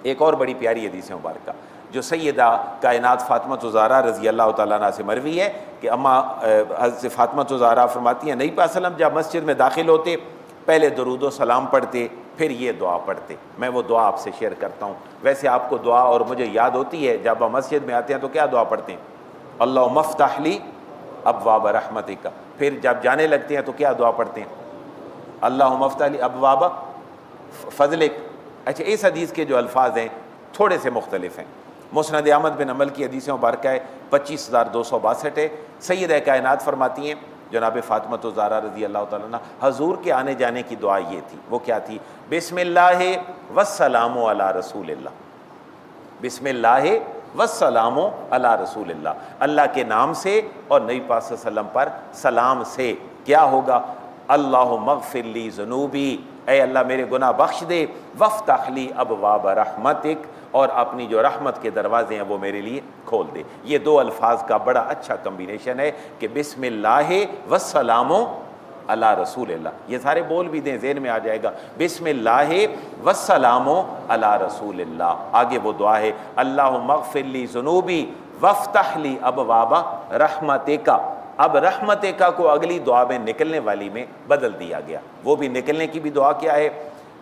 ایک اور بڑی پیاری حدیث مبارکہ جو سیدہ کائنات فاطمہ الزہرا رضی اللہ تعالیٰ عنہ سے مروی ہے کہ اماں حضرت فاطمہ الزہرا فرماتی ہیں، نبی پاک صلی اللہ علیہ وسلم جب مسجد میں داخل ہوتے پہلے درود و سلام پڑھتے، پھر یہ دعا پڑھتے. میں وہ دعا آپ سے شیئر کرتا ہوں. ویسے آپ کو دعا اور مجھے یاد ہوتی ہے، جب ہم مسجد میں آتے ہیں تو کیا دعا پڑھتے ہیں؟ اللہم افتح لی ابواب رحمتک. پھر جب جانے لگتے ہیں تو کیا دعا پڑھتے ہیں؟ اللہم افتح لی ابواب فضلک. اچھا، اس حدیث کے جو الفاظ ہیں تھوڑے سے مختلف ہیں. مسند احمد بن حنبل کی حدیث مبارکہ ہے 25262 ہے. سیدہ کائنات فرماتی ہیں جناب فاطمہ الزہرا رضی اللہ تعالیٰ عنہ، حضور کے آنے جانے کی دعا یہ تھی. وہ کیا تھی؟ بسم اللہ والسلام علی رسول اللہ. بسم اللہ والسلام علی رسول اللہ. اللہ کے نام سے اور نبی پاک صلی اللہ علیہ وسلم پر سلام سے کیا ہوگا؟ اللہم اغفر لی ذنوبی، اے اللہ میرے گناہ بخش دے، وافتح لی ابواب رحمتک، اور اپنی جو رحمت کے دروازے ہیں وہ میرے لیے کھول دے. یہ دو الفاظ کا بڑا اچھا کمبینیشن ہے کہ بسم اللہ والسلام علی رسول اللہ. یہ سارے بول بھی دیں ذہن میں آ جائے گا. بسم اللہ والسلام علی رسول اللہ. آگے وہ دعا ہے اللہم اغفر لی ذنوبی وافتح لی ابواب رحمتک. اب رحمتک کو اگلی دعا میں نکلنے والی میں بدل دیا گیا. وہ بھی نکلنے کی بھی دعا کیا ہے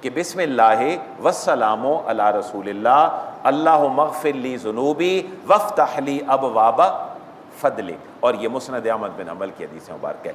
کہ بسم اللہ والسلام علی رسول اللہ، اللہم اغفر لی ذنوبی وافتح لی ابواب فضلک. اور یہ مسند احمد بن حنبل کی حدیث مبارکہ ہے.